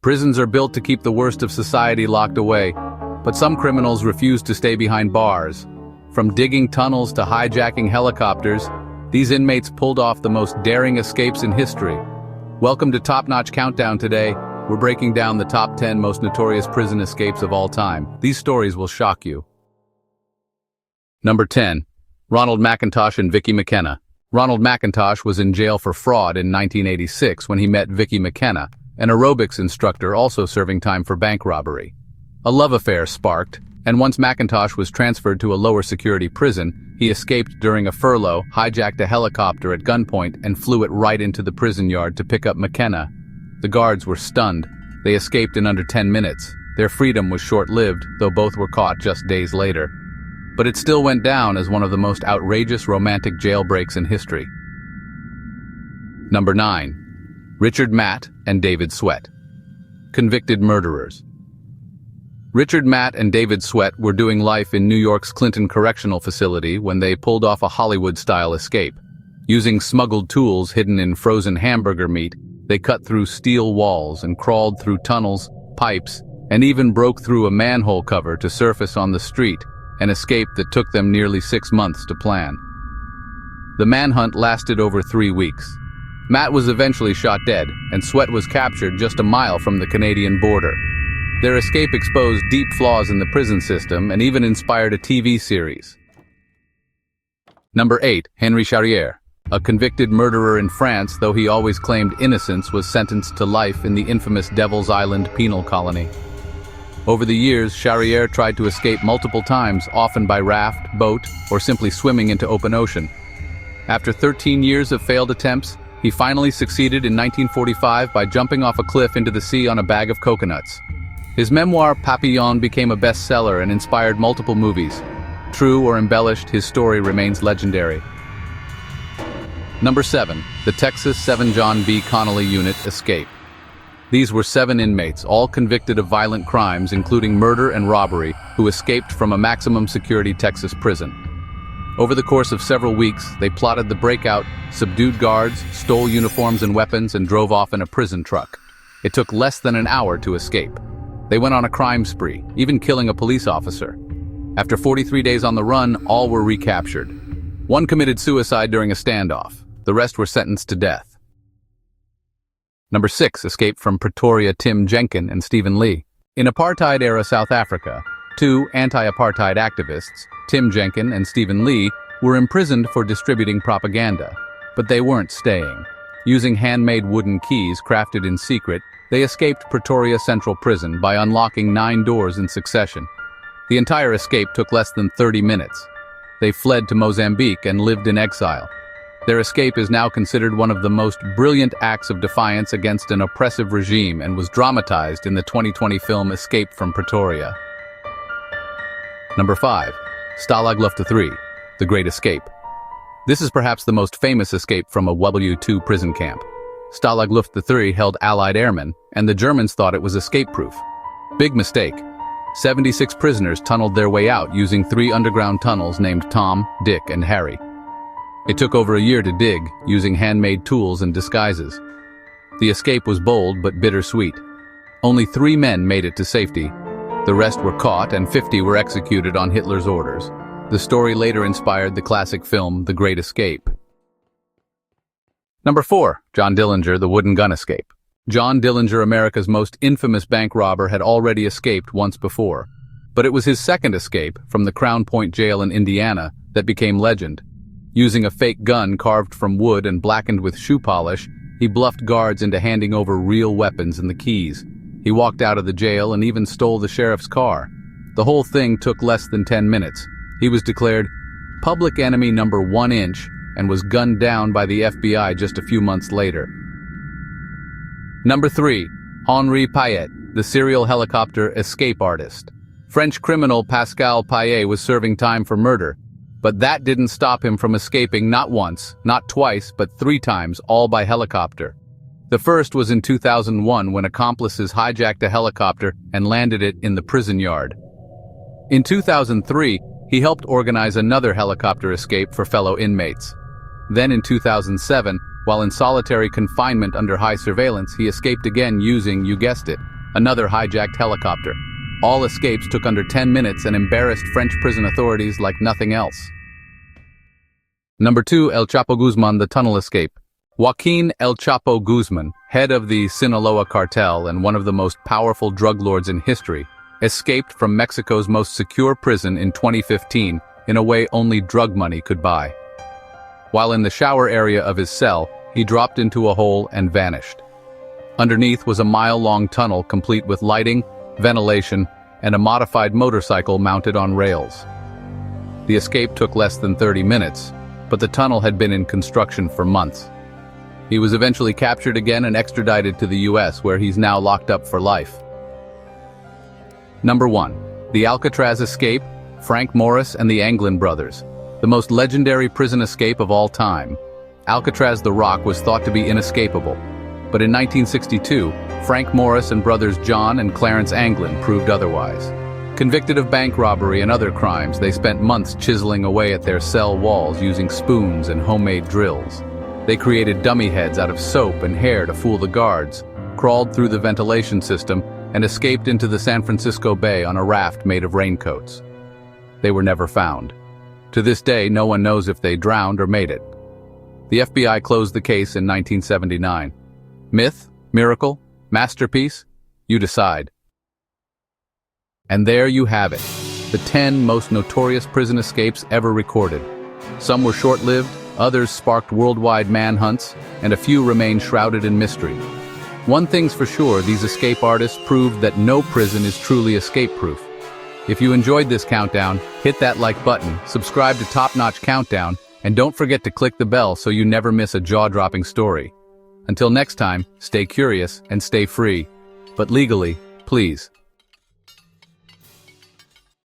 Prisons are built to keep the worst of society locked away, but some criminals refuse to stay behind bars. From digging tunnels to hijacking helicopters, these inmates pulled off the most daring escapes in history. Welcome to TopNotch Countdown today. We're breaking down the top 10 most notorious prison escapes of all time. These stories will shock you. Number 10. Ronald McIntosh and Vicki McKenna. Ronald McIntosh was in jail for fraud in 1986 when he met Vicki McKenna, an aerobics instructor also serving time for bank robbery. A love affair sparked, and once McIntosh was transferred to a lower security prison, he escaped during a furlough, hijacked a helicopter at gunpoint, and flew it right into the prison yard to pick up McKenna. The guards were stunned. They escaped in under 10 minutes. Their freedom was short-lived, though both were caught just days later. But it still went down as one of the most outrageous romantic jailbreaks in history. Number 9. Richard Matt and David Sweat. Convicted murderers. Richard Matt and David Sweat were doing life in New York's Clinton Correctional facility when they pulled off a Hollywood-style escape. Using smuggled tools hidden in frozen hamburger meat, they cut through steel walls and crawled through tunnels, pipes, and even broke through a manhole cover to surface on the street, an escape that took them nearly 6 months to plan. The manhunt lasted over 3 weeks. Matt was eventually shot dead, and Sweat was captured just a mile from the Canadian border. Their escape exposed deep flaws in the prison system and even inspired a TV series. Number 8. Henri Charrière. A convicted murderer in France, though he always claimed innocence, was sentenced to life in the infamous Devil's Island penal colony. Over the years, Charrière tried to escape multiple times, often by raft, boat, or simply swimming into open ocean. After 13 years of failed attempts, he finally succeeded in 1945 by jumping off a cliff into the sea on a bag of coconuts. His memoir, Papillon, became a bestseller and inspired multiple movies. True or embellished, his story remains legendary. Number 7. The Texas 7 John B. Connolly Unit Escape. These were 7 inmates, all convicted of violent crimes, including murder and robbery, who escaped from a maximum security Texas prison. Over the course of several weeks, they plotted the breakout, subdued guards, stole uniforms and weapons, and drove off in a prison truck. It took less than an hour to escape. They went on a crime spree, even killing a police officer. After 43 days on the run, all were recaptured. One committed suicide during a standoff. The rest were sentenced to death. Number 6. Escape from Pretoria. Tim Jenkin and Stephen Lee. In apartheid-era South Africa, 2 anti-apartheid activists, Tim Jenkin and Stephen Lee, were imprisoned for distributing propaganda. But they weren't staying. Using handmade wooden keys crafted in secret, they escaped Pretoria Central Prison by unlocking 9 doors in succession. The entire escape took less than 30 minutes. They fled to Mozambique and lived in exile. Their escape is now considered one of the most brilliant acts of defiance against an oppressive regime and was dramatized in the 2020 film Escape from Pretoria. Number 5. Stalag Luft 3, The Great Escape. This is perhaps the most famous escape from a W2 prison camp. Stalag Luft 3 held Allied airmen, and the Germans thought it was escape-proof. Big mistake. 76 prisoners tunneled their way out using 3 underground tunnels named Tom, Dick, and Harry. It took over a year to dig, using handmade tools and disguises. The escape was bold but bittersweet. Only 3 men made it to safety. The rest were caught and 50 were executed on Hitler's orders. The story later inspired the classic film The Great Escape. Number 4. John Dillinger, The Wooden Gun Escape. John Dillinger, America's most infamous bank robber, had already escaped once before. But it was his second escape, from the Crown Point jail in Indiana, that became legend. Using a fake gun carved from wood and blackened with shoe polish, he bluffed guards into handing over real weapons and the keys. He walked out of the jail and even stole the sheriff's car. The whole thing took less than 10 minutes. He was declared public enemy number 1 inch and was gunned down by the FBI just a few months later. Number 3. Henri Payet, the serial helicopter escape artist. French criminal Pascal Payet was serving time for murder, but that didn't stop him from escaping not once, not twice, but 3 times, all by helicopter. The first was in 2001 when accomplices hijacked a helicopter and landed it in the prison yard. In 2003, he helped organize another helicopter escape for fellow inmates. Then in 2007, While in solitary confinement under high surveillance, he escaped again using, you guessed it, another hijacked helicopter. All escapes took under 10 minutes and embarrassed French prison authorities like nothing else. Number 2, El Chapo Guzman, the tunnel escape. Joaquin El Chapo Guzman, head of the Sinaloa cartel and one of the most powerful drug lords in history, escaped from Mexico's most secure prison in 2015 in a way only drug money could buy. While in the shower area of his cell, he dropped into a hole and vanished. Underneath was a mile-long tunnel complete with lighting, ventilation, and a modified motorcycle mounted on rails. The escape took less than 30 minutes, but the tunnel had been in construction for months. He was eventually captured again and extradited to the US, where he's now locked up for life. Number 1. The Alcatraz escape, Frank Morris and the Anglin brothers. The most legendary prison escape of all time. Alcatraz the Rock was thought to be inescapable. But in 1962, Frank Morris and brothers John and Clarence Anglin proved otherwise. Convicted of bank robbery and other crimes, they spent months chiseling away at their cell walls using spoons and homemade drills. They created dummy heads out of soap and hair to fool the guards, crawled through the ventilation system, and escaped into the San Francisco Bay on a raft made of raincoats. They were never found. To this day, no one knows if they drowned or made it. The FBI closed the case in 1979. Myth? Miracle? Masterpiece? You decide. And there you have it, the 10 most notorious prison escapes ever recorded. Some were short-lived, others sparked worldwide manhunts, and a few remain shrouded in mystery. One thing's for sure, these escape artists proved that no prison is truly escape-proof. If you enjoyed this countdown, hit that like button, subscribe to TopNotch Countdown, and don't forget to click the bell so you never miss a jaw-dropping story. Until next time, stay curious and stay free. But legally, please.